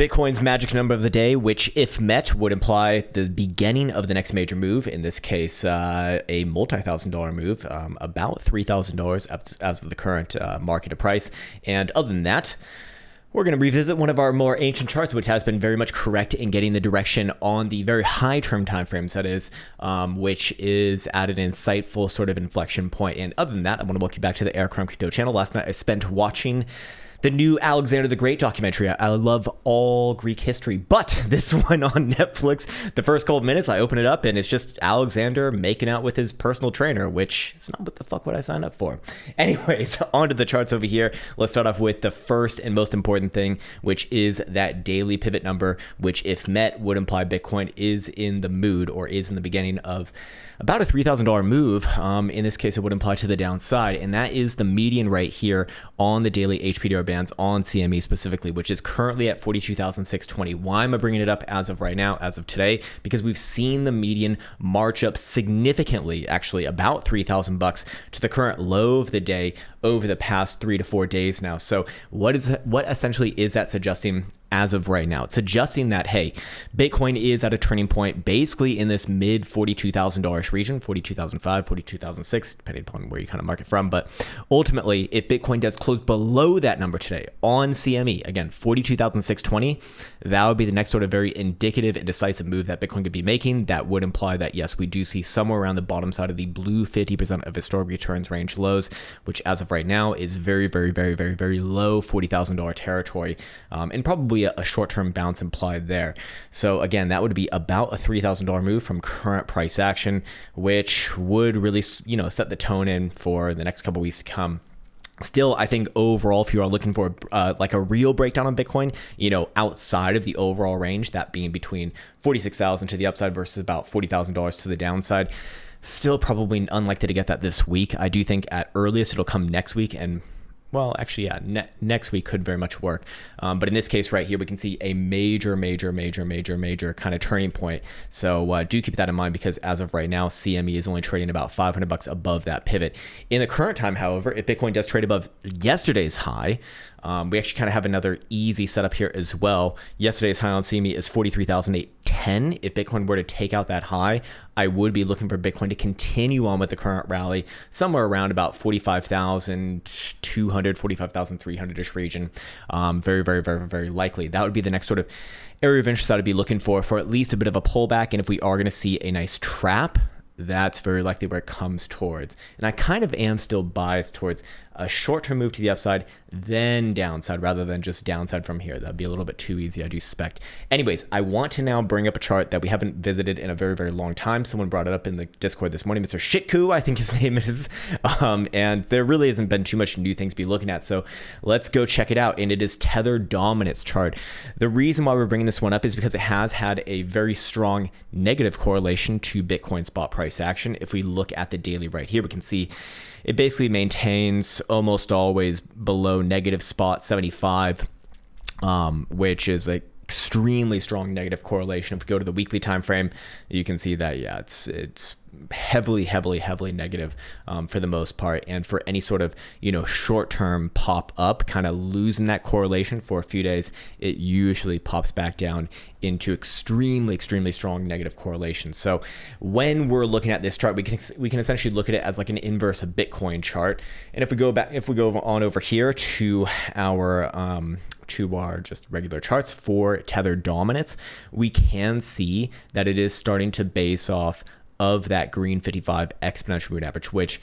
Bitcoin's magic number of the day, which if met would imply the beginning of the next major move, in this case a multi-$1,000 move, about $3,000 as of the current market price. And other than that, we're going to revisit one of our more ancient charts, which has been very much correct in getting the direction on the very high term timeframes, that is, which is at an insightful sort of inflection point. And other than that, I want to welcome you back to the Krown Crypto channel. Last night I spent watching the new Alexander the Great documentary. I love all Greek history, but this one on Netflix, the first couple of minutes, I open it up and it's just Alexander making out with his personal trainer, which is not what the fuck would I sign up for. Anyways, on to the charts over here. Let's start off with the first and most important thing, which is that daily pivot number, which if met would imply Bitcoin is in the mood or is in the beginning of about a $3,000 move. In this case, it would imply to the downside, and that is the median right here on the daily HPDR bands on CME specifically, which is currently at 42,620. Why am I bringing it up as of right now, as of today? Because we've seen the median march up significantly, actually about $3,000 to the current low of the day over the past 3 to 4 days now. So what essentially is that suggesting as of right now? It's suggesting that, hey, Bitcoin is at a turning point basically in this mid $42,000 region, 42,005, 42,006, depending upon where you kind of mark it from. But ultimately, if Bitcoin does close below that number today on CME, again, 42,620, that would be the next sort of very indicative and decisive move that Bitcoin could be making. That would imply that, yes, we do see somewhere around the bottom side of the blue 50% of historic returns range lows, which as of right now is very, very, very, very, very low $40,000 territory, and probably a short-term bounce implied there. So again, that would be about a $3,000 move from current price action, which would really, set the tone in for the next couple weeks to come. Still, I think overall, if you are looking for like a real breakdown on Bitcoin, outside of the overall range, that being between 46,000 to the upside versus about $40,000 to the downside, still probably unlikely to get that this week. I do think at earliest it'll come next week, and well, actually, yeah, next week could very much work. But in this case right here, we can see a major kind of turning point. So do keep that in mind, because as of right now, CME is only trading about $500 above that pivot. In the current time, however, if Bitcoin does trade above yesterday's high, we actually kind of have another easy setup here as well. Yesterday's high on CME is 43,810. If Bitcoin were to take out that high, I would be looking for Bitcoin to continue on with the current rally somewhere around about 45,200, 45,300-ish region. Very, very, very, very likely. That would be the next sort of area of interest I would be looking for at least a bit of a pullback. And if we are going to see a nice trap, that's very likely where it comes towards. And I kind of am still biased towards a short-term move to the upside, then downside, rather than just downside from here. That'd be a little bit too easy, I do suspect. Anyways, I want to now bring up a chart that we haven't visited in a very, very long time. Someone brought it up in the Discord this morning, Mr. Shitku, I think his name is. And there really hasn't been too much new things to be looking at. So let's go check it out. And it is Tether dominance chart. The reason why we're bringing this one up is because it has had a very strong negative correlation to Bitcoin spot price action. If we look at the daily right here, we can see it basically maintains almost always below negative spot 75, which is a extremely strong negative correlation. If we go to the weekly time frame, you can see that, yeah, it's heavily negative for the most part. And for any sort of short-term pop up, kind of losing that correlation for a few days, it usually pops back down into extremely strong negative correlation. So when we're looking at this chart, we can essentially look at it as like an inverse of Bitcoin chart. And if we go on over here to our just regular charts for Tether dominance, we can see that it is starting to base off of that green 55 exponential moving average, which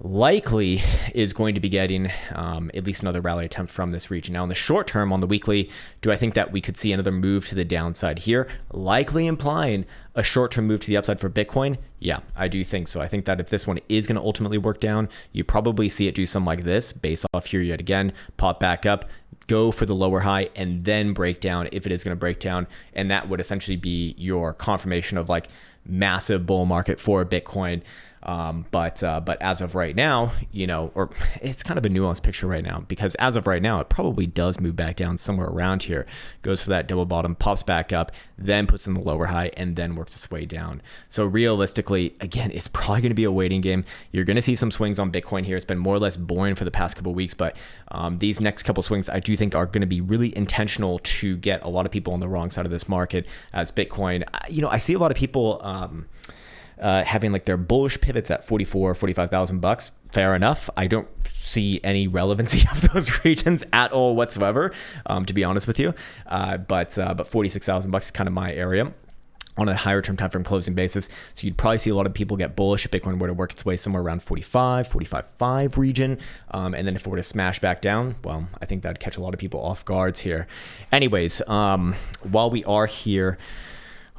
likely is going to be getting at least another rally attempt from this region. Now in the short term, on the weekly, do I think that we could see another move to the downside here, likely implying a short-term move to the upside for Bitcoin? Yeah, I do think so. I think that if this one is going to ultimately work down, you probably see it do something like this, base off here yet again, pop back up, go for the lower high, and then break down if it is going to break down. And that would essentially be your confirmation of like massive bull market for Bitcoin. But as of right now, or it's kind of a nuanced picture right now, because as of right now, it probably does move back down somewhere around here, goes for that double bottom, pops back up, then puts in the lower high, and then works its way down. So realistically, again, it's probably going to be a waiting game. You're going to see some swings on Bitcoin here. It's been more or less boring for the past couple of weeks, but these next couple swings I do think are going to be really intentional to get a lot of people on the wrong side of this market as Bitcoin. I see a lot of people having like their bullish pivots at 45,000 bucks. Fair enough. I don't see any relevancy of those regions at all whatsoever, to be honest with you. But 46,000 bucks is kind of my area on a higher term time frame closing basis. So you'd probably see a lot of people get bullish if Bitcoin were to work its way somewhere around 45.5 region. And then if it were to smash back down, well, I think that'd catch a lot of people off guards here. Anyways, while we are here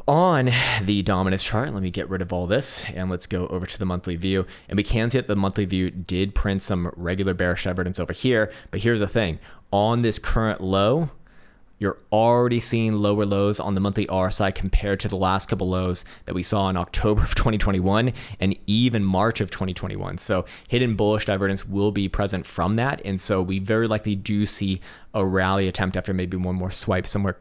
on the dominance chart, let me get rid of all this and let's go over to the monthly view. And we can see that the monthly view did print some regular bearish evidence over here. But here's the thing, on this current low, you're already seeing lower lows on the monthly RSI compared to the last couple lows that we saw in October of 2021 and even March of 2021. So hidden bullish divergence will be present from that. And so we very likely do see a rally attempt after maybe one more swipe somewhere,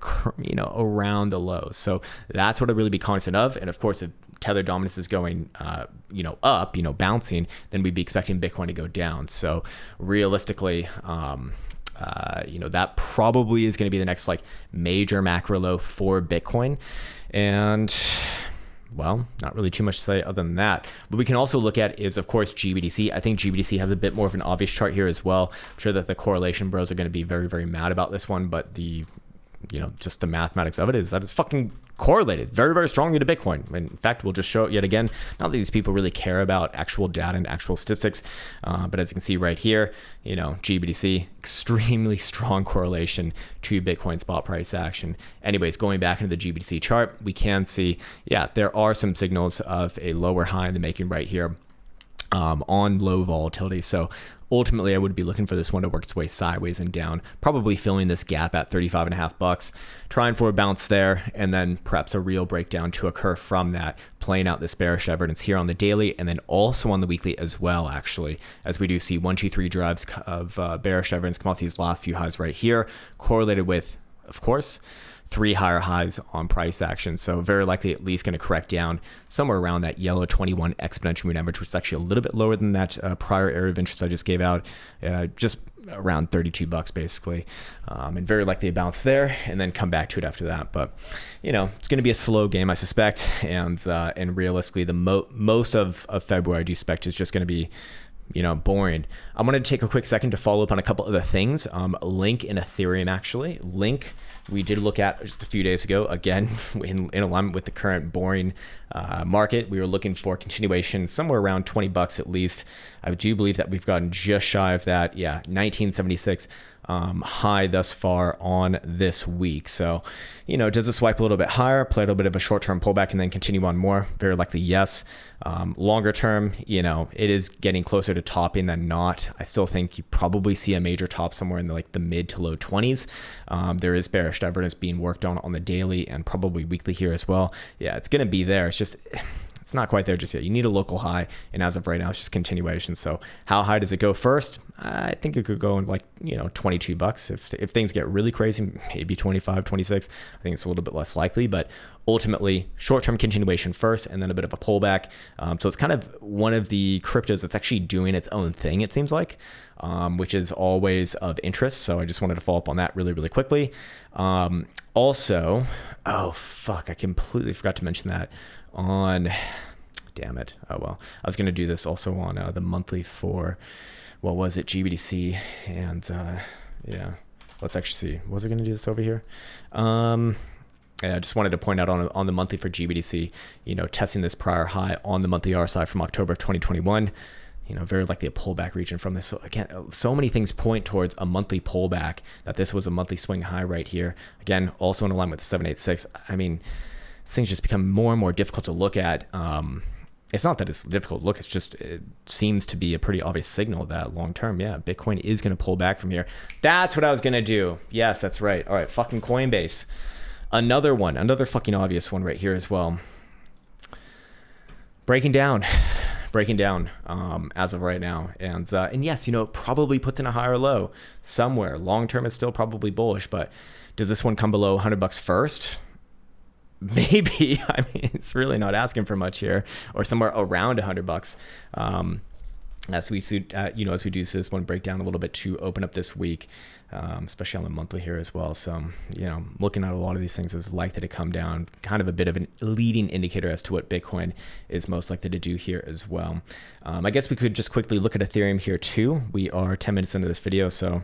around the lows. So that's what I'd really be cognizant of. And of course, if Tether dominance is going, up, bouncing, then we'd be expecting Bitcoin to go down. So realistically, that probably is going to be the next like major macro low for Bitcoin. And well, not really too much to say other than that. But we can also look at is, of course, GBTC. I think GBTC has a bit more of an obvious chart here as well. I'm sure that the correlation bros are going to be very, very mad about this one, but just the mathematics of it is that it's fucking correlated very, very strongly to Bitcoin. In fact, we'll just show it yet again. Not that these people really care about actual data and actual statistics, but as you can see right here, GBTC, extremely strong correlation to Bitcoin spot price action. Anyways, going back into the GBTC chart, we can see, there are some signals of a lower high in the making right here. On low volatility. So ultimately, I would be looking for this one to work its way sideways and down, probably filling this gap at 35.5 bucks, trying for a bounce there, and then perhaps a real breakdown to occur from that, playing out this bearish evidence here on the daily, and then also on the weekly as well, actually, as we do see 1, 2, 3 drives of bearish evidence come off these last few highs right here, correlated with, of course, 3 higher highs on price action. So very likely at least going to correct down somewhere around that yellow 21 exponential moving average, which is actually a little bit lower than that prior area of interest I just gave out, just around 32 bucks basically. And very likely a bounce there and then come back to it after that. But, it's going to be a slow game, I suspect. And realistically, the most of February I do expect is just going to be boring. I'm going to take a quick second to follow up on a couple other things. Link in Ethereum, actually. Link, we did look at just a few days ago, again, in alignment with the current boring market. We were looking for continuation somewhere around 20 bucks at least. I do believe that we've gotten just shy of that. 1976 high thus far on this week. So, does it swipe a little bit higher, play a little bit of a short-term pullback and then continue on more? Very likely, yes. Longer term, it is getting closer to topping than not. I still think you probably see a major top somewhere in the mid to low 20s. There is bearish divergence being worked on the daily and probably weekly here as well. It's going to be there. It's just, it's not quite there just yet. You need a local high, and as of right now, it's just continuation. So how high does it go first? I think it could go in 22 bucks. If things get really crazy, maybe 25, 26. I think it's a little bit less likely, but ultimately short-term continuation first and then a bit of a pullback. So it's kind of one of the cryptos that's actually doing its own thing, it seems like, which is always of interest. So I just wanted to follow up on that really, really quickly. Also, oh fuck, I completely forgot to mention that on, damn it. Oh well, I was going to do this also on the monthly for, what was it, GBTC, and let's actually see. Was I going to do this over here? I just wanted to point out on the monthly for GBTC, testing this prior high on the monthly RSI from October of 2021, very likely a pullback region from this. So again, so many things point towards a monthly pullback, that this was a monthly swing high right here. Again, also in alignment with 786. I mean, things just become more and more difficult to look at. It's not that it's difficult to look, it's just, it seems to be a pretty obvious signal that long term, Bitcoin is going to pull back from here. That's what I was going to do. Yes, that's right. All right, fucking Coinbase. Another fucking obvious one right here as well. Breaking down breaking down as of right now. And yes, it probably puts in a higher low somewhere. Long term, it's still probably bullish, but does this one come below $100 first? Maybe. I mean, it's really not asking for much here, or somewhere around $100. As we do this one breakdown a little bit to open up this week, especially on the monthly here as well. So, looking at a lot of these things is likely to come down, kind of a bit of a leading indicator as to what Bitcoin is most likely to do here as well. I guess we could just quickly look at Ethereum here too. We are 10 minutes into this video, so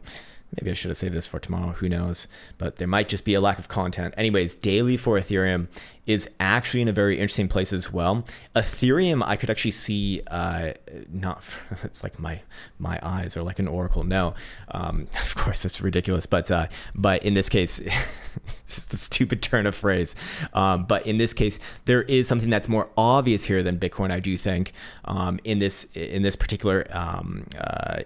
maybe I should have saved this for tomorrow, who knows, but there might just be a lack of content. Anyways, daily for Ethereum is actually in a very interesting place as well. Ethereum, I could actually see, it's like my eyes are like an oracle. No, of course it's ridiculous, but in this case, it's just a stupid turn of phrase. But in this case, there is something that's more obvious here than Bitcoin, I do think. In this particular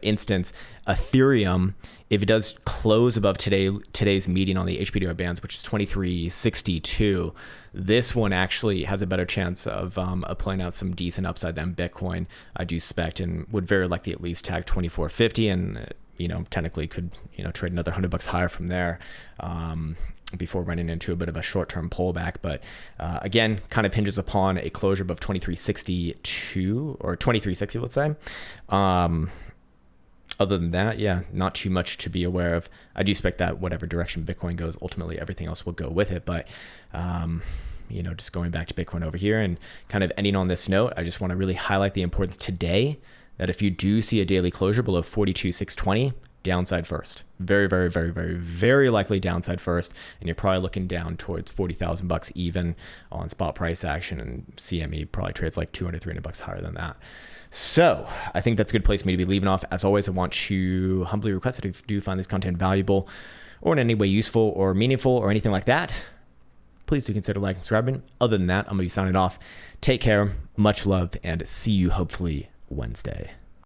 instance, Ethereum, if it does close above today's meeting on the HPDR bands, which is 2362, this one actually has a better chance of playing out some decent upside than Bitcoin, I do suspect, and would very likely at least tag 2450, and technically could trade another $100 higher from there before running into a bit of a short-term pullback. But again, kind of hinges upon a closure above 2362 or 2360, let's say. Other than that, yeah, not too much to be aware of. I do expect that whatever direction Bitcoin goes, ultimately everything else will go with it. But, just going back to Bitcoin over here and kind of ending on this note, I just want to really highlight the importance today that if you do see a daily closure below 42,620, downside first. Very, very, very, very, very likely downside first. And you're probably looking down towards $40,000 even on spot price action, and CME probably trades like $200, $300 higher than that. So I think that's a good place for me to be leaving off. As always, I want to humbly request that if you do find this content valuable or in any way useful or meaningful or anything like that, please do consider liking and subscribing. Other than that, I'm going to be signing off. Take care, much love, and see you hopefully Wednesday.